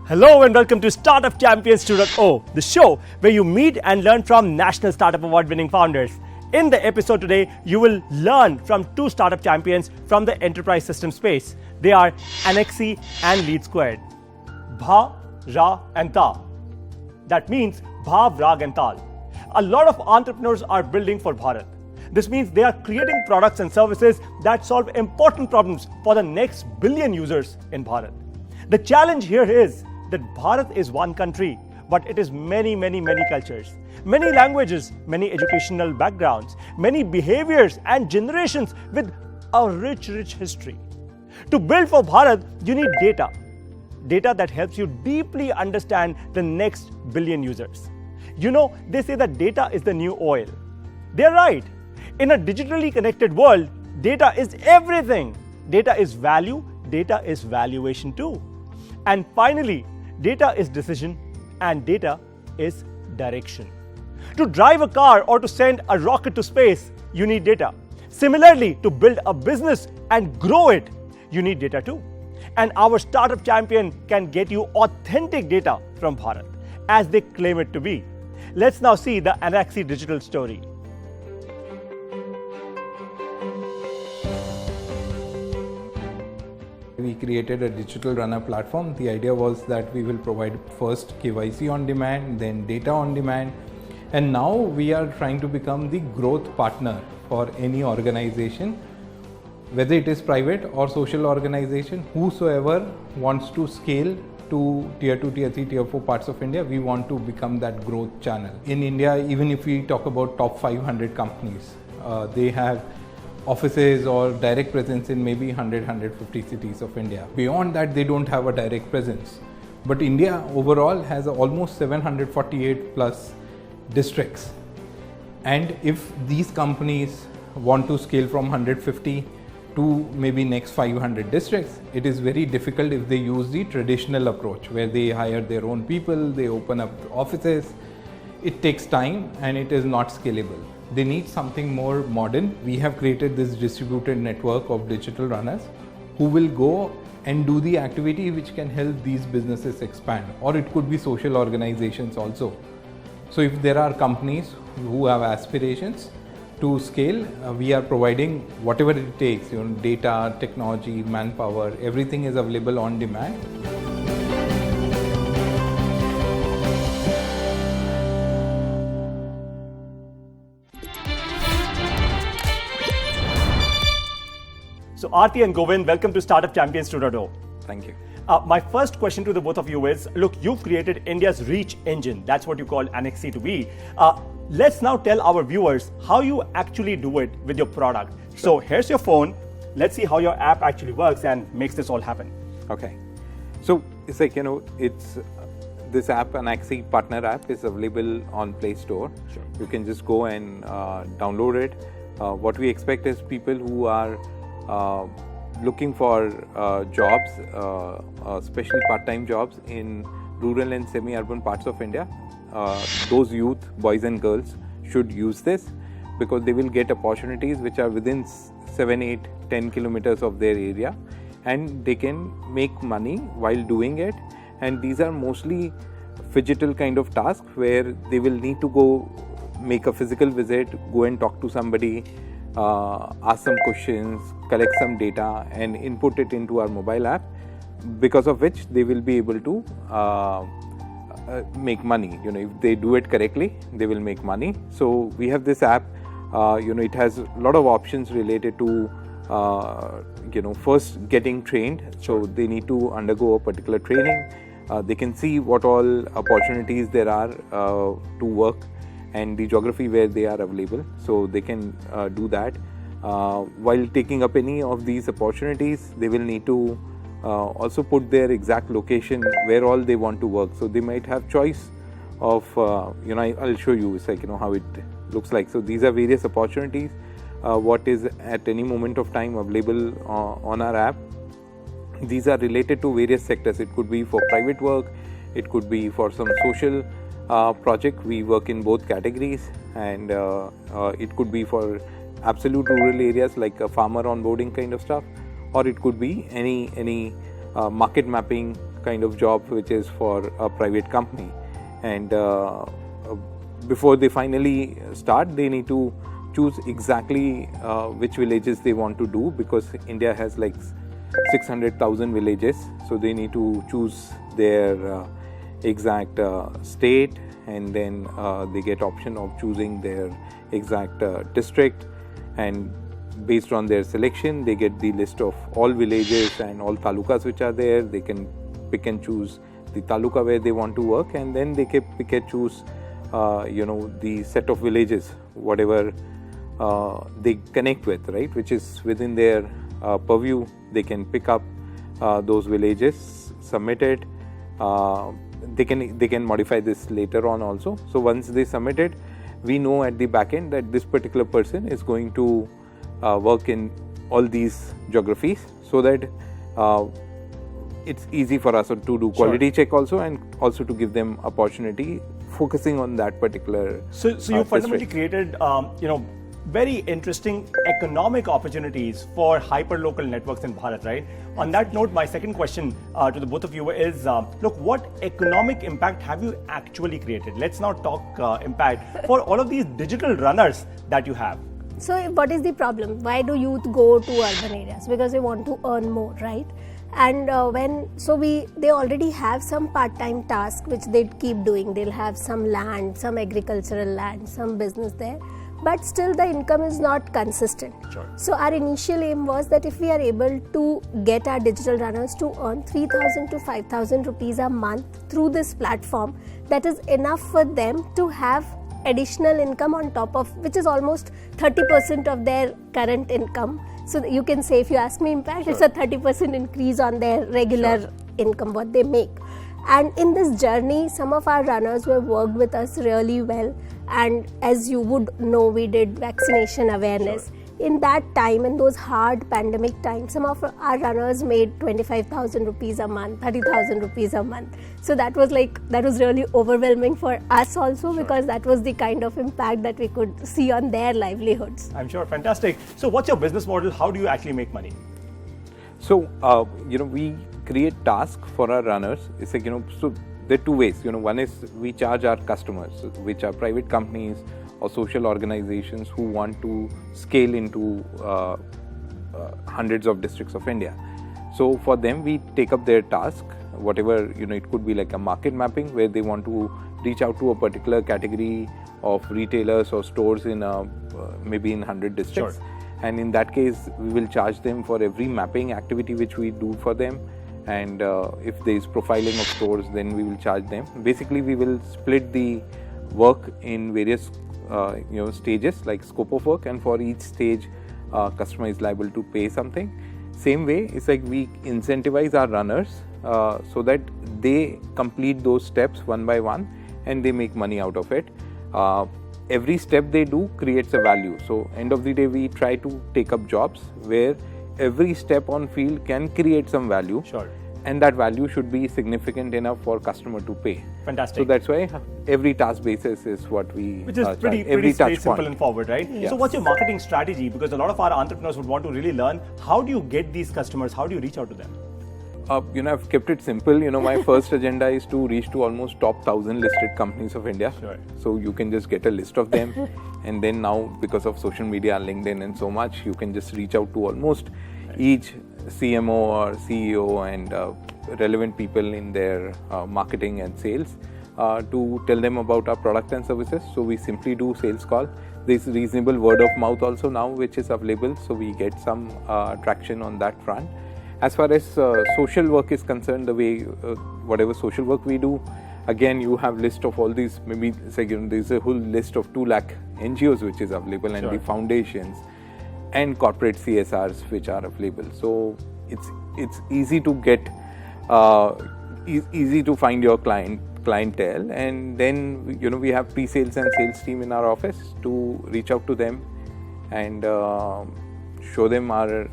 Hello and welcome to Startup Champions 2.0, the show where you meet and learn from National Startup Award winning founders. In the episode today, you will learn from two startup champions from the enterprise system space. They are Annexi and Lead Squared. Bha, Ra and Ta. That means Bhav, Rag and Tal. A lot of entrepreneurs are building for Bharat. This means they are creating products and services that solve important problems for the next billion users in Bharat. The challenge here is that Bharat is one country, but it is many cultures, many languages, many educational backgrounds, many behaviors and generations with a rich history. To build for Bharat, you need data. Data that helps you deeply understand the next billion users. You know, they say that data is the new oil. They're right. In a digitally connected world, data is everything. Data is value, data is valuation too. And finally, data is decision and data is direction. To drive a car or to send a rocket to space, you need data. Similarly, to build a business and grow it, you need data too. And our startup champion can get you authentic data from Bharat, as they claim it to be. Let's now see the Annexi digital story. We created a digital runner platform. The idea was that we will provide first KYC on demand, then data on demand, and now we are trying to become the growth partner for any organization, whether it is private or social organization, whosoever wants to scale to tier 2, tier 3, tier 4 parts of India. We want to become that growth channel. In India, even if we talk about top 500 companies, they have offices or direct presence in maybe 100-150 cities of India. Beyond that, they don't have a direct presence. But India overall has almost 748 plus districts. And if these companies want to scale from 150 to maybe next 500 districts, it is very difficult if they use the traditional approach where they hire their own people, they open up offices. It takes time and it is not scalable. They need something more modern. We have created this distributed network of digital runners who will go and do the activity which can help these businesses expand, or it could be social organizations also. So if there are companies who have aspirations to scale, we are providing whatever it takes, data, technology, manpower, everything is available on demand. So Aarti and Govind, welcome to Startup Champions 2.0. Thank you. My first question to the both of you is, look, you've created India's reach engine. That's what you call Annexi to be. Let's now tell our viewers how you actually do it with your product. Sure. So here's your phone. Let's see how your app actually works and makes this all happen. Okay. So it's like, it's this app, Annexi partner app, is available on Play Store. Sure. You can just go and download it. What we expect is people who are looking for jobs, especially part-time jobs in rural and semi-urban parts of India. Those youth, boys and girls, should use this because they will get opportunities which are within 7, 8, 10 kilometers of their area, and they can make money while doing it. And these are mostly phygital kind of tasks where they will need to go make a physical visit, go and talk to somebody, ask some questions, collect some data and input it into our mobile app, because of which they will be able to make money. If they do it correctly, they will make money. So we have this app, it has a lot of options related to first getting trained. So they need to undergo a particular training. They can see what all opportunities there are to work and the geography where they are available, so they can do that. While taking up any of these opportunities, they will need to also put their exact location where all they want to work. So they might have choice of, I'll show you, it's like, how it looks like. So these are various opportunities, what is at any moment of time available on our app. These are related to various sectors. It could be for private work, it could be for some social project. We work in both categories, and it could be for absolute rural areas like a farmer onboarding kind of stuff, or it could be any market mapping kind of job which is for a private company, and before they finally start, they need to choose exactly which villages they want to do, because India has like 600,000 villages, so they need to choose their exact state, and then they get option of choosing their exact district, and based on their selection they get the list of all villages and all talukas which are there. They can pick and choose the taluka where they want to work, and then they can pick and choose the set of villages whatever they connect with, right, which is within their purview. They can pick up those villages, submit it. They can modify this later on also. So once they submit it, we know at the back end that this particular person is going to work in all these geographies, so that it's easy for us to do quality check also, and also to give them opportunity focusing on that particular. So you fundamentally created very interesting economic opportunities for hyperlocal networks in Bharat, right? On that note, my second question to the both of you is, look, what economic impact have you actually created? Let's now talk impact for all of these digital runners that you have. So what is the problem? Why do youth go to urban areas? Because they want to earn more, right? And they already have some part-time task which they keep doing. They'll have some land, some agricultural land, some business there, but still the income is not consistent. Sure. So our initial aim was that if we are able to get our digital runners to earn 3,000 to 5,000 rupees a month through this platform, that is enough for them to have additional income on top of, which is almost 30% of their current income. So you can say, if you ask me impact, it's a 30% increase on their regular income, what they make. And in this journey, some of our runners who have worked with us really well, and as you would know, we did vaccination awareness. In that time, in those hard pandemic times, some of our runners made 25,000 rupees a month, 30,000 rupees a month. So that was really overwhelming for us also, because that was the kind of impact that we could see on their livelihoods. I'm sure, fantastic. So what's your business model? How do you actually make money? So, we create tasks for our runners. It's like, so there are two ways. One is we charge our customers, which are private companies or social organizations who want to scale into hundreds of districts of India. So for them, we take up their task, whatever, it could be like a market mapping where they want to reach out to a particular category of retailers or stores in maybe in 100 districts. Sure. And in that case, we will charge them for every mapping activity which we do for them. And if there is profiling of stores, then we will charge them. Basically, we will split the work in various stages, like scope of work, and for each stage customer is liable to pay something. Same way, it's like we incentivize our runners so that they complete those steps one by one and they make money out of it. Every step they do creates a value. So end of the day, we try to take up jobs where every step on field can create some value. Sure. And that value should be significant enough for customer to pay. Fantastic. So that's why every task basis is what we Which is pretty simple and forward, right? Yeah. So what's your marketing strategy? Because a lot of our entrepreneurs would want to really learn, how do you get these customers? How do you reach out to them? I've kept it simple. My first agenda is to reach to almost top 1,000 listed companies of India. Sure. So you can just get a list of them. And then now, because of social media, LinkedIn and so much, you can just reach out to almost each CMO or CEO and relevant people in their marketing and sales to tell them about our product and services. So we simply do sales call. There's reasonable word of mouth also now which is available, so we get some traction on that front. As far as social work is concerned, the way whatever social work we do, again you have list of all these, maybe there's a whole list of 2 lakh NGOs which is available, and the foundations and corporate CSRs which are available. So it's easy to get easy to find your clientele, and then we have pre-sales and sales team in our office to reach out to them and show them our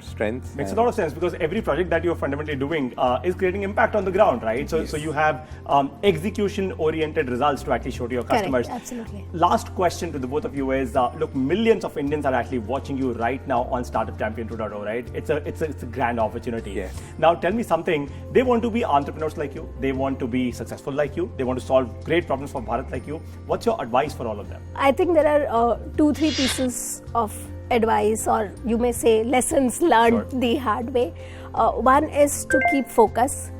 strengths. Makes a lot of sense, because every project that you're fundamentally doing is creating impact on the ground, right? So, Yes. so you have execution-oriented results to actually show to your Correct, customers. absolutely. Last question to the both of you is: look, millions of Indians are actually watching you right now on Startup Champion 2.0, right? It's a grand opportunity. Yes. Now, tell me something. They want to be entrepreneurs like you. They want to be successful like you. They want to solve great problems for Bharat like you. What's your advice for all of them? I think there are 2-3 pieces of advice, or you may say lessons learned Sure. the hard way. One is to keep focus,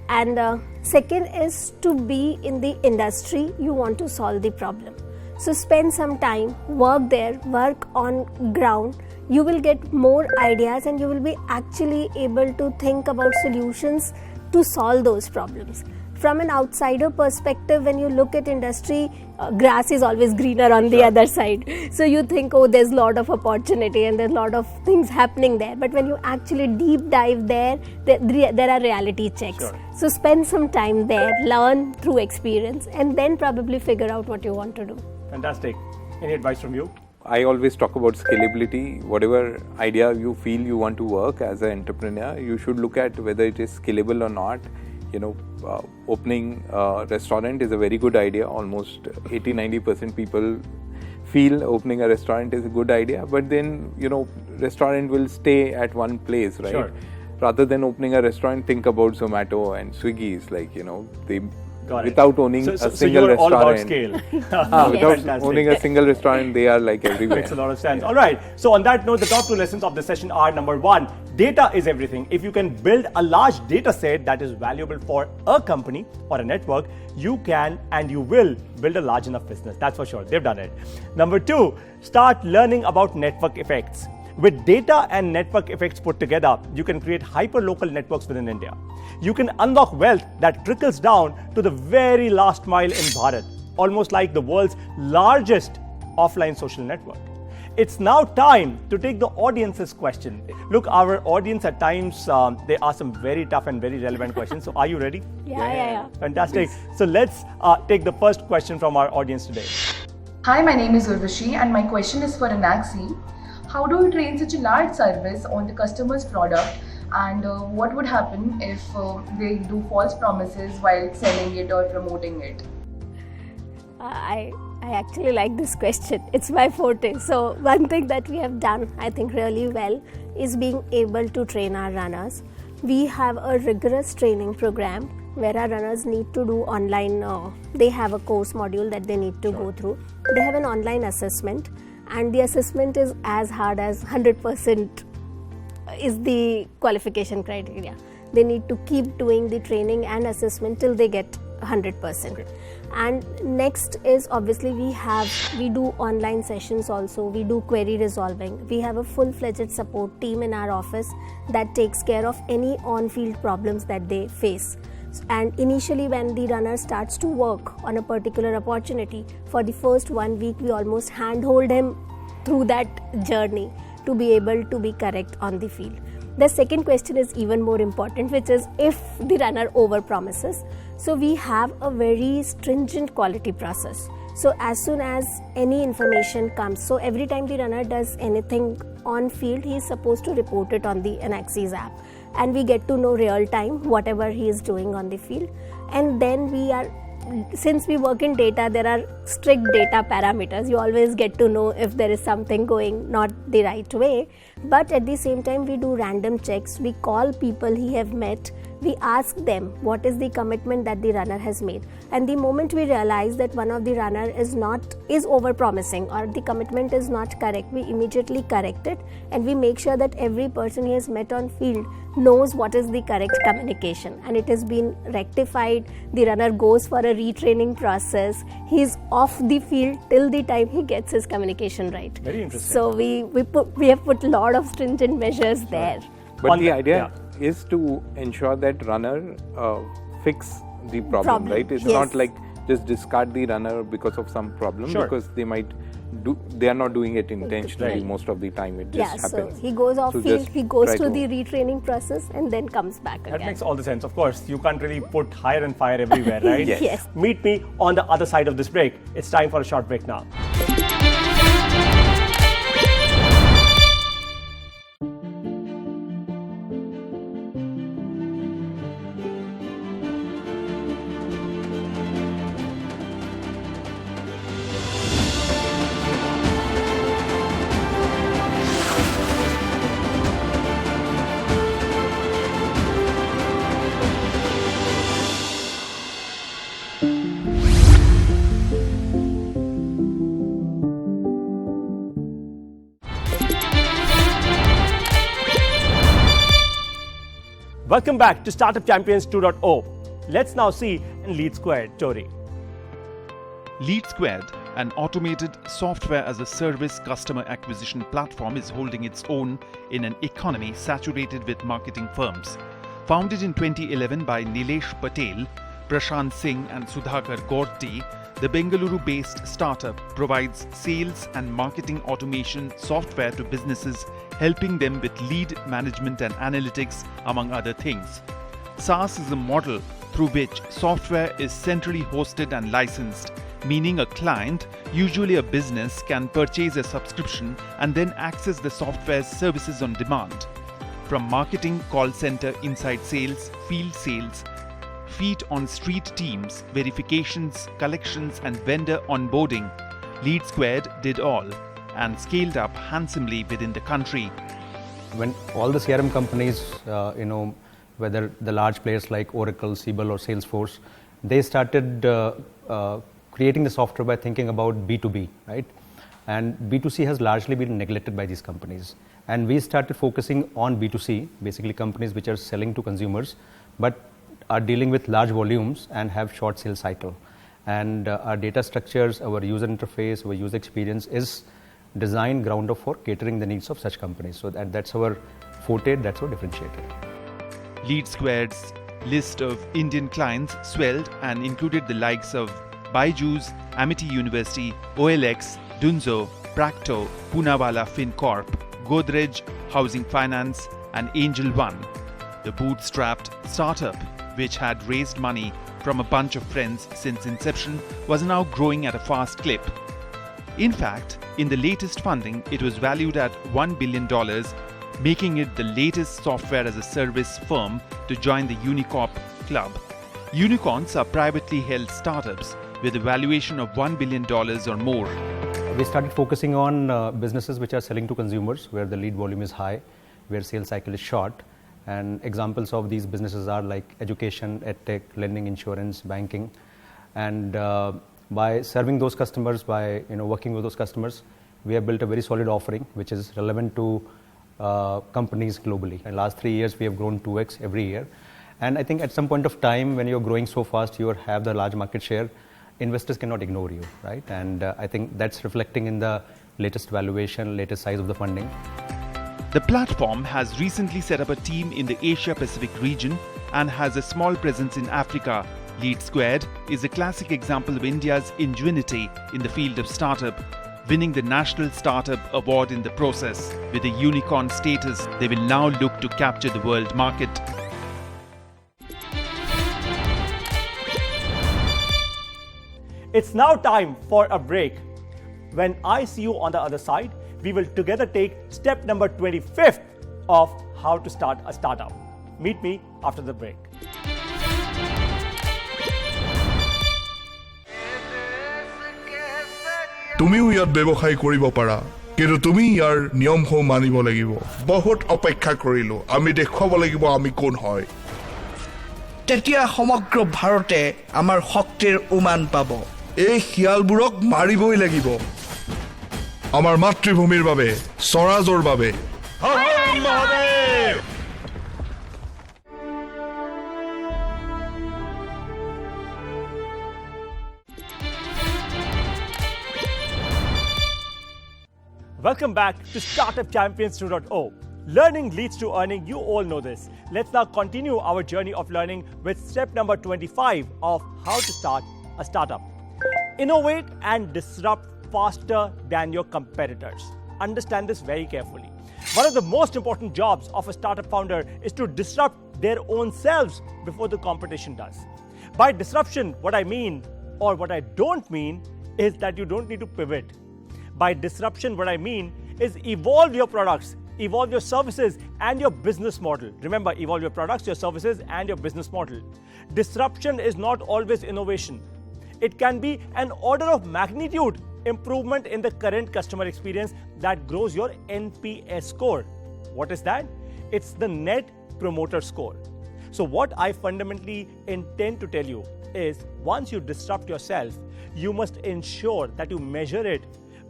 and second is to be in the industry you want to solve the problem. So spend some time, work there, work on ground. You will get more ideas, and you will be actually able to think about solutions to solve those problems. From an outsider perspective, when you look at industry, grass is always greener on the other side. So you think, oh, there's a lot of opportunity and there's a lot of things happening there. But when you actually deep dive there are reality checks. Sure. So spend some time there, learn through experience, and then probably figure out what you want to do. Fantastic. Any advice from you? I always talk about scalability. Whatever idea you feel you want to work as an entrepreneur, you should look at whether it is scalable or not. Opening a restaurant is a very good idea. Almost 80-90% people feel opening a restaurant is a good idea, but then restaurant will stay at one place, right? Sure. Rather than opening a restaurant, think about Zomato and Swiggy. They Got it. without owning So a single you're restaurant. all about scale. Without Fantastic. owning a single restaurant, they are like everywhere. Makes a lot of sense. All right. So on that note, the top 2 lessons of the session are: number 1, data is everything. If you can build a large data set that is valuable for a company or a network, you can and you will build a large enough business. That's for sure. They've done it. Number 2, start learning about network effects. With data and network effects put together, you can create hyper-local networks within India. You can unlock wealth that trickles down to the very last mile in Bharat, almost like the world's largest offline social network. It's now time to take the audience's question. Look, our audience at times, they ask some very tough and very relevant questions. So are you ready? Yeah. Fantastic. So let's take the first question from our audience today. Hi, my name is Urvashi and my question is for Anaxi. How do you train such a large service on the customer's product, and what would happen if they do false promises while selling it or promoting it? I actually like this question. It's my forte. So one thing that we have done, I think, really well is being able to train our runners. We have a rigorous training program where our runners need to do online, they have a course module that they need to go through. They have an online assessment, and the assessment is as hard as 100% is the qualification criteria. They need to keep doing the training and assessment till they get 100%. Okay. And next is, obviously, we do online sessions also. We do query resolving. We have a full-fledged support team in our office that takes care of any on-field problems that they face. And initially, when the runner starts to work on a particular opportunity, for the first 1 week, we almost handhold him through that journey to be able to be correct on the field. The second question is even more important, which is if the runner over-promises. So we have a very stringent quality process. So as soon as any information comes, so every time the runner does anything on field, he is supposed to report it on the Anaxis app. And we get to know real time whatever he is doing on the field. And then since we work in data, there are strict data parameters. You always get to know if there is something going not the right way. But at the same time, we do random checks. We call people he have met. We ask them what is the commitment that the runner has made. And the moment we realize that one of the runner is over-promising or the commitment is not correct, we immediately correct it, and we make sure that every person he has met on field knows what is the correct communication, and it has been rectified. The runner goes for a retraining process. He is off the field till the time he gets his communication right. Very interesting. So we have put a lot of stringent measures there. But the idea is to ensure that runner fix the problem, right? It's not like just discard the runner because of some problem, because they are not doing it intentionally most of the time. It just happens. So he goes off field, he goes through the retraining process and then comes back again. That makes all the sense. Of course, you can't really put hire and fire everywhere, right? Yes. Meet me on the other side of this break. It's time for a short break now. Welcome back to Startup Champions 2.0. Let's now see Lead Squared story. Lead Squared, an automated software-as-a-service customer acquisition platform, is holding its own in an economy saturated with marketing firms. Founded in 2011 by Nilesh Patel, Prashant Singh and Sudhakar Gorti, the Bengaluru-based startup provides sales and marketing automation software to businesses, helping them with lead management and analytics, among other things. SaaS is a model through which software is centrally hosted and licensed, meaning a client, usually a business, can purchase a subscription and then access the software's services on demand. From marketing, call center, inside sales, field sales, feet on street teams, verifications, collections and vendor onboarding, Lead Squared did all and scaled up handsomely within the country. When all the CRM companies, whether the large players like Oracle, Siebel or Salesforce, they started creating the software by thinking about B2B, right? And B2C has largely been neglected by these companies. And we started focusing on B2C, basically companies which are selling to consumers, but are dealing with large volumes and have short sales cycle. And our data structures, our user interface, our user experience is designed ground up for catering the needs of such companies. So that's our forte, that's our differentiator. Lead Squared's list of Indian clients swelled and included the likes of Byju's, Amity University, OLX, Dunzo, Practo, Poonawalla FinCorp, Godrej Housing Finance and Angel One. The bootstrapped startup, which had raised money from a bunch of friends since inception, was now growing at a fast clip. In fact, in the latest funding, it was valued at $1 billion, making it the latest software-as-a-service firm to join the Unicorp Club. Unicorns are privately held startups with a valuation of $1 billion or more. We started focusing on businesses which are selling to consumers, where the lead volume is high, where sales cycle is short. And examples of these businesses are like education, edtech, lending, insurance, banking. And by serving those customers, by working with those customers, we have built a very solid offering which is relevant to companies globally. In the last 3 years, we have grown 2x every year. And I think at some point of time, when you're growing so fast, you have the large market share, investors cannot ignore you, right? And I think that's reflecting in the latest valuation, latest size of the funding. The platform has recently set up a team in the Asia-Pacific region and has a small presence in Africa. Lead Squared is a classic example of India's ingenuity in the field of startup, winning the National Startup Award in the process. With a unicorn status, they will now look to capture the world market. It's now time for a break. When I see you on the other side, we will together take step number 25th of how to start a startup. Meet me after the break. তুমিও ইয়াত ব্যৱসায় কৰিব পাৰা, কিন্তু তুমি ইয়াৰ নিয়মসমূহ মানিব লাগিব। বহুত অপেক্ষা কৰিলো, আমি দেখুৱাব লাগিব আমি কোন হয়। তেতিয়া সমগ্ৰ ভাৰতে আমাৰ শক্তিৰ উমান পাব। এই শিয়ালবোৰক মাৰিবই লাগিব, আমাৰ মাতৃভূমিৰ বাবে, স্বৰাজৰ বাবে। Mahadev! Welcome back to Startup Champions 2.0. Learning leads to earning, you all know this. Let's now continue our journey of learning with step number 25 of how to start a startup. Innovate and disrupt faster than your competitors. Understand this very carefully. One of the most important jobs of a startup founder is to disrupt their own selves before the competition does. By disruption, what I mean, or what I don't mean, is that you don't need to pivot. By disruption, what I mean is evolve your products, evolve your services and your business model. Remember, evolve your products, your services and your business model. Disruption is not always innovation. It can be an order of magnitude improvement in the current customer experience that grows your NPS score. What is that? It's the Net Promoter Score. So what I fundamentally intend to tell you is, once you disrupt yourself, you must ensure that you measure it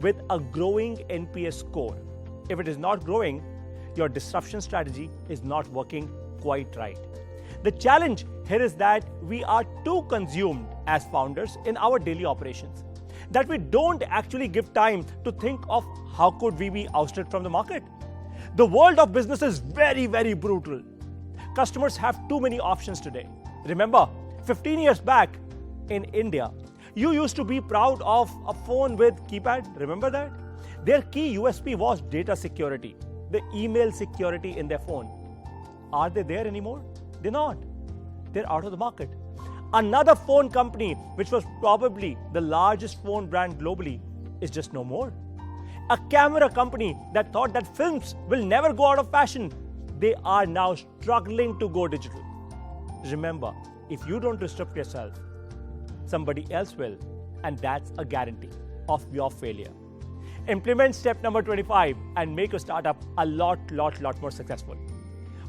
with a growing NPS score. If it is not growing, your disruption strategy is not working quite right. The challenge here is that we are too consumed as founders in our daily operations, that we don't actually give time to think of how could we be ousted from the market. The world of business is very, very brutal. Customers have too many options today. Remember, 15 years back in India, you used to be proud of a phone with keypad. Remember that? Their key USP was data security, the email security in their phone. Are they there anymore? They're not. They're out of the market. Another phone company, which was probably the largest phone brand globally, is just no more. A camera company that thought that films will never go out of fashion, they are now struggling to go digital. Remember, if you don't disrupt yourself, somebody else will, and that's a guarantee of your failure. Implement step number 25 and make your startup a lot more successful.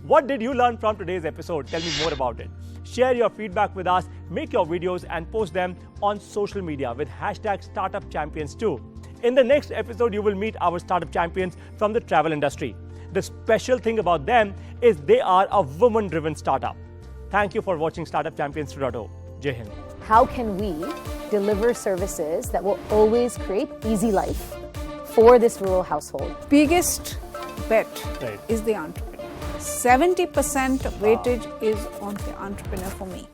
What did you learn from today's episode? Tell me more about it. Share your feedback with us, make your videos and post them on social media with #StartupChampions2. In the next episode, you will meet our startup champions from the travel industry. The special thing about them is they are a woman-driven startup. Thank you for watching Startup Champions 2.0. Jai Hind. How can we deliver services that will always create easy life for this rural household? Biggest bet Right. is the entrepreneur. 70% weightage is on the entrepreneur for me.